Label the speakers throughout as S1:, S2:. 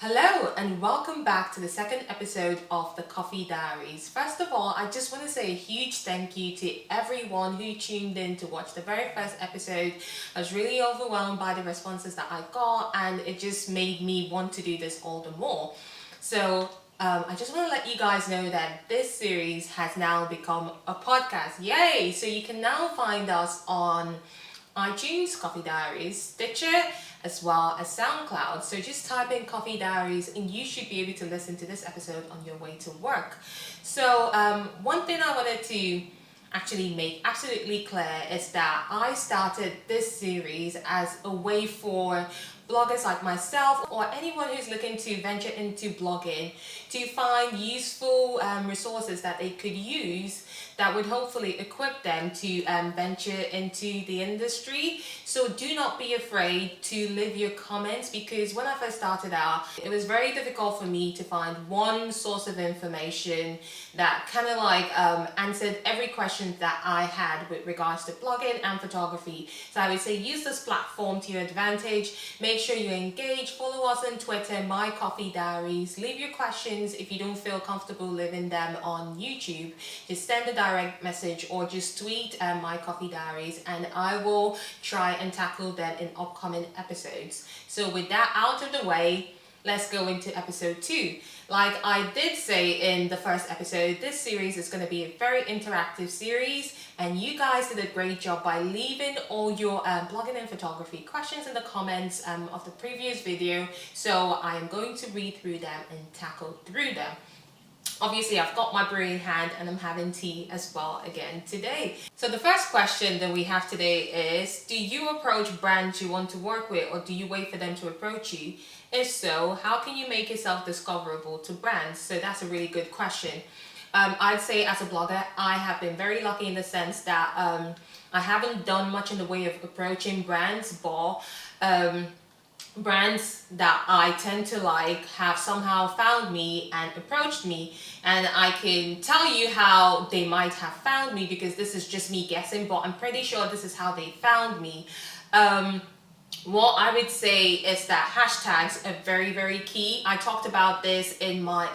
S1: Hello and welcome back to the second episode of the Coffee Diaries. First of all, I just want to say a huge thank you to everyone who tuned in to watch the very first episode. I was really overwhelmed by the responses that I got, and it just made me want to do this all the more. So I just want to let you guys know that this series has now become a podcast. Yay! So you can now find us on iTunes, Coffee Diaries, Stitcher, as well as SoundCloud. So just type in Coffee Diaries and you should be able to listen to this episode on your way to work. So one thing I wanted to actually make absolutely clear is that I started this series as a way for bloggers like myself or anyone who's looking to venture into blogging to find useful resources that they could use that would hopefully equip them to venture into the industry. So do not be afraid to leave your comments, because when I first started out, it was very difficult for me to find one source of information that kind of like answered every question that I had with regards to blogging and photography. So I would say use this platform to your advantage. Make sure you engage, follow us on Twitter, My Coffee Diaries. Leave your questions if you don't feel comfortable leaving them on YouTube. Just send a direct message or just tweet My Coffee Diaries, and I will try and tackle them in upcoming episodes. So with that out of the way, let's go into episode 2. Like I did say in the first episode, this series is going to be a very interactive series, and you guys did a great job by leaving all your blogging and photography questions in the comments of the previous video. So I am going to read through them and tackle through them. Obviously, I've got my brew in hand and I'm having tea as well again today. So the first question that we have today is, do you approach brands you want to work with, or do you wait for them to approach you? If so, how can you make yourself discoverable to brands? So that's a really good question. I'd say as a blogger, I have been very lucky in the sense that I haven't done much in the way of approaching brands, but brands that I tend to like have somehow found me and approached me, and I can tell you how they might have found me because this is just me guessing, but I'm pretty sure this is how they found me. What I would say is that hashtags are very, very key. I talked about this in my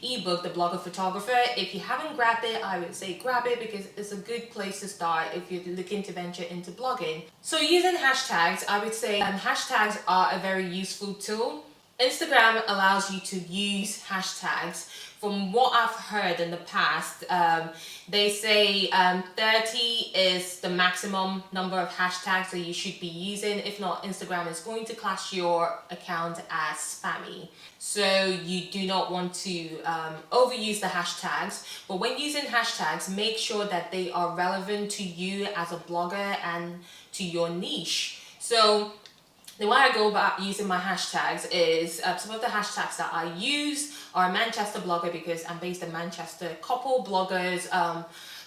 S1: ebook, The Blogger Photographer. If you haven't grabbed it, I would say grab it because it's a good place to start if you're looking to venture into blogging. So using hashtags, I would say hashtags are a very useful tool. Instagram allows you to use hashtags. From what I've heard in the past, they say 30 is the maximum number of hashtags that you should be using. If not, Instagram is going to class your account as spammy. So you do not want to overuse the hashtags. But when using hashtags, make sure that they are relevant to you as a blogger and to your niche. So the way I go about using my hashtags is some of the hashtags that I use are Manchester blogger because I'm based in Manchester, couple bloggers,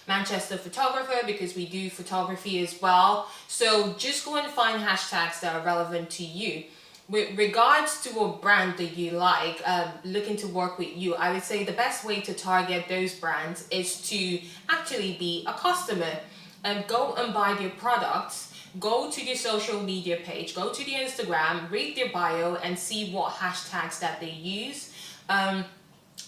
S1: Manchester photographer because we do photography as well. So just go and find hashtags that are relevant to you. With regards to a brand that you like, looking to work with you, I would say the best way to target those brands is to actually be a customer and go and buy their products. Go to their social media page, go to their Instagram, read their bio and see what hashtags that they use. I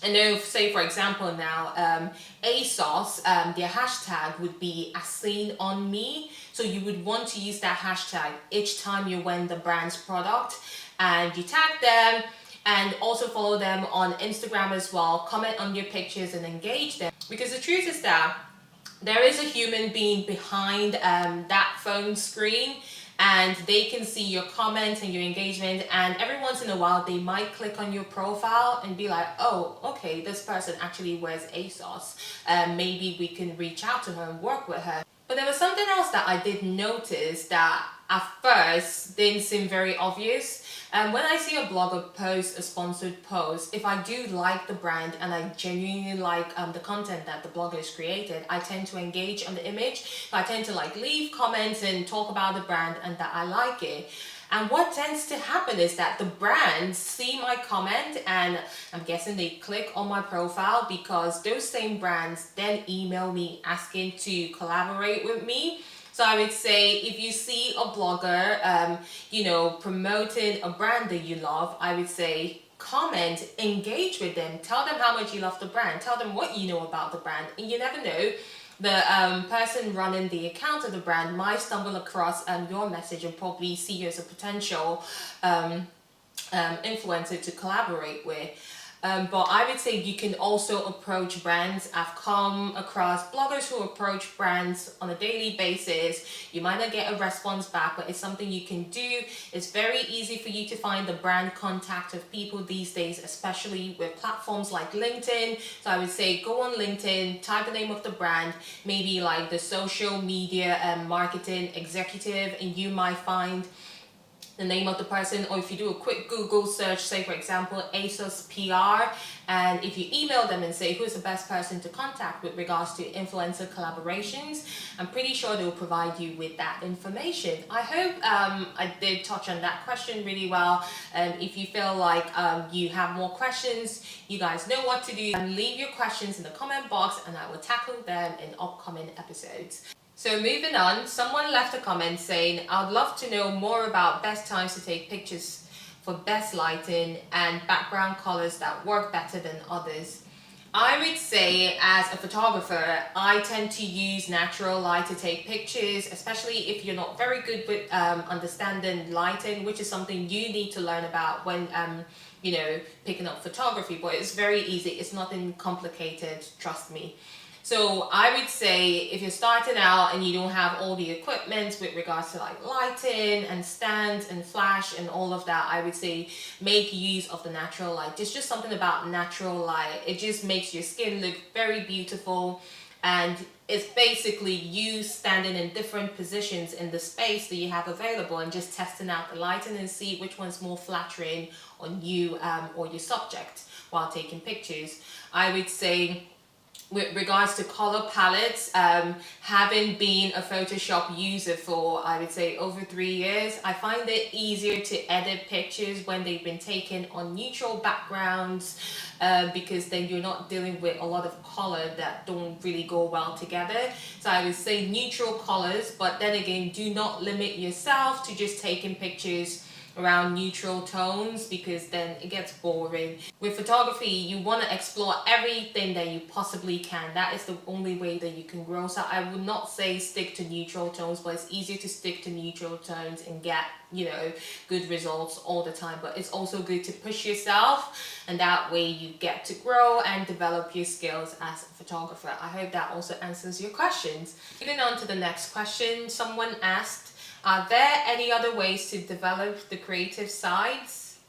S1: know, say for example now, ASOS, their hashtag would be as seen on me. So you would want to use that hashtag each time you win the brand's product, and you tag them and also follow them on Instagram as well, comment on their pictures and engage them. Because the truth is that there is a human being behind that phone screen, and they can see your comments and your engagement, and every once in a while they might click on your profile and be like, oh, okay, this person actually wears ASOS. Maybe we can reach out to her and work with her. But there was something else that I did notice that at first didn't seem very obvious. When I see a blogger post a sponsored post, if I do like the brand and I genuinely like the content that the blogger has created, I tend to engage on the image. I tend to leave comments and talk about the brand and that I like it. And what tends to happen is that the brands see my comment, and I'm guessing they click on my profile because those same brands then email me asking to collaborate with me. So I would say if you see a blogger, promoting a brand that you love, I would say comment, engage with them, tell them how much you love the brand, tell them what you know about the brand. And you never know, the person running the account of the brand might stumble across your message and probably see you as a potential influencer to collaborate with. But I would say you can also approach brands. I've come across bloggers who approach brands on a daily basis. You might not get a response back, but it's something you can do. It's very easy for you to find the brand contact of people these days, especially with platforms like LinkedIn. So I would say go on LinkedIn, type the name of the brand, maybe like the social media and marketing executive, and you might find the name of the person. Or if you do a quick Google search, say for example ASOS PR, and if you email them and say who's the best person to contact with regards to influencer collaborations, I'm pretty sure they'll provide you with that information. I hope I did touch on that question really well. If you feel like you have more questions, you guys know what to do. Leave your questions in the comment box and I will tackle them in upcoming episodes. So moving on, someone left a comment saying, I'd love to know more about best times to take pictures for best lighting and background colors that work better than others. I would say as a photographer, I tend to use natural light to take pictures, especially if you're not very good with understanding lighting, which is something you need to learn about when picking up photography. But it's very easy, it's nothing complicated, trust me. So I would say if you're starting out and you don't have all the equipment with regards to like lighting and stands and flash and all of that, I would say make use of the natural light. There's just something about natural light. It just makes your skin look very beautiful, and it's basically you standing in different positions in the space that you have available and just testing out the lighting and see which one's more flattering on you or your subject while taking pictures. I would say with regards to color palettes, having been a Photoshop user for, I would say, over 3 years, I find it easier to edit pictures when they've been taken on neutral backgrounds, because then you're not dealing with a lot of color that don't really go well together. So I would say neutral colors, but then again, do not limit yourself to just taking pictures around neutral tones, because then it gets boring. With photography, you want to explore everything that you possibly can. That is the only way that you can grow. So I would not say stick to neutral tones, but it's easier to stick to neutral tones and get good results all the time. But it's also good to push yourself, and that way you get to grow and develop your skills as a photographer. I hope that also answers your questions. Moving on to the next question, someone asked, are there any other ways to develop the creative sides?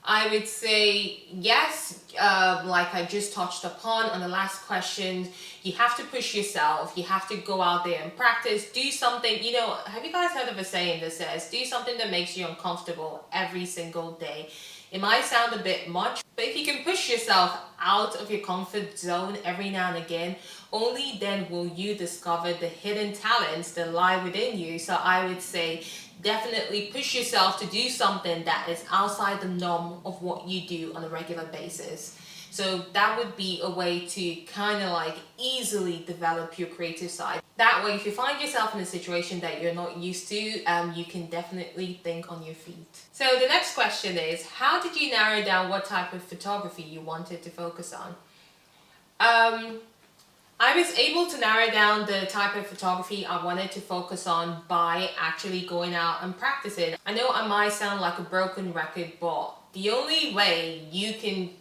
S1: I would say yes, like I just touched upon on the last question, you have to push yourself, you have to go out there and practice, do something, have you guys heard of a saying that says, do something that makes you uncomfortable every single day? It might sound a bit much, but if you can push yourself out of your comfort zone every now and again, only then will you discover the hidden talents that lie within you. So I would say definitely push yourself to do something that is outside the norm of what you do on a regular basis. So that would be a way to kind of like easily develop your creative side. That way, if you find yourself in a situation that you're not used to, you can definitely think on your feet. So the next question is, how did you narrow down what type of photography you wanted to focus on? I was able to narrow down the type of photography I wanted to focus on by actually going out and practicing. I know I might sound like a broken record, but the only way you can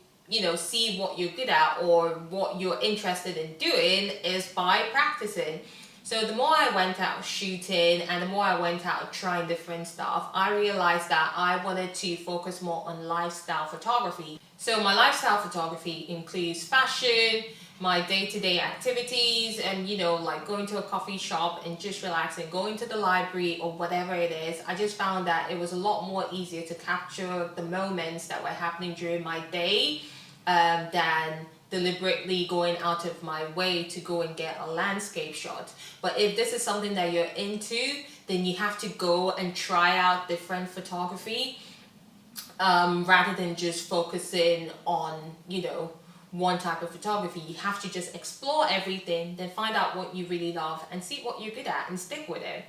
S1: see what you're good at or what you're interested in doing is by practicing. So the more I went out shooting and the more I went out trying different stuff, I realized that I wanted to focus more on lifestyle photography. So my lifestyle photography includes fashion, my day-to-day activities, and like going to a coffee shop and just relaxing, going to the library or whatever it is. I just found that it was a lot more easier to capture the moments that were happening during my day than deliberately going out of my way to go and get a landscape shot. But if this is something that you're into, then you have to go and try out different photography rather than just focusing on one type of photography. You have to just explore everything, then find out what you really love and see what you're good at and stick with it.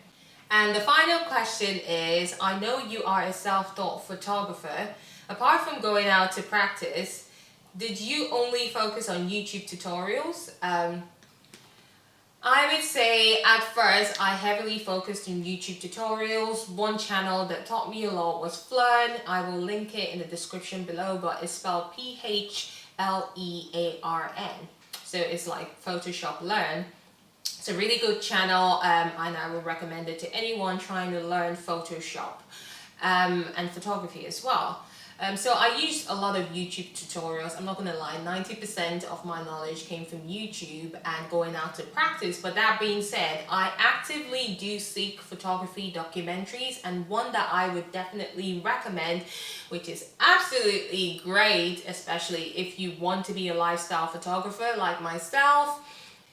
S1: And the final question is, I know you are a self-taught photographer. Apart from going out to practice, did you only focus on YouTube tutorials? I would say at first I heavily focused on YouTube tutorials. One channel that taught me a lot was Flearn. I will link it in the description below, but it's spelled Phlearn. So it's like Photoshop Learn. It's a really good channel, and I will recommend it to anyone trying to learn Photoshop and photography as well. So I used a lot of YouTube tutorials. I'm not gonna lie, 90% of my knowledge came from YouTube and going out to practice. But that being said, I actively do seek photography documentaries, and one that I would definitely recommend, which is absolutely great, especially if you want to be a lifestyle photographer like myself,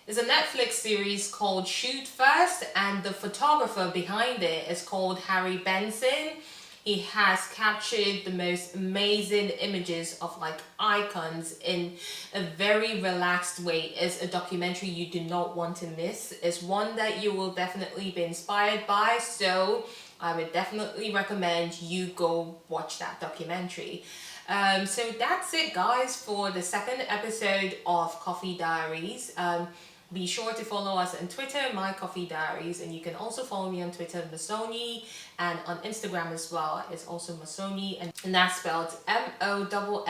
S1: is a Netflix series called Shoot First, and the photographer behind it is called Harry Benson. He has captured the most amazing images of like icons in a very relaxed way. It's a documentary you do not want to miss. It's one that you will definitely be inspired by, so I would definitely recommend you go watch that documentary. So that's it, guys, for the second episode of Coffee Diaries. Be sure to follow us on Twitter, My Coffee Diaries, and you can also follow me on Twitter, Mossonyi, and on Instagram as well. It's also Mossonyi, and that's spelled Mossonyi.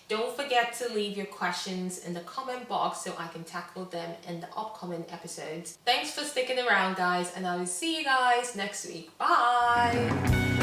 S1: Don't forget to leave your questions in the comment box so I can tackle them in the upcoming episodes. Thanks for sticking around, guys, and I will see you guys next week. Bye!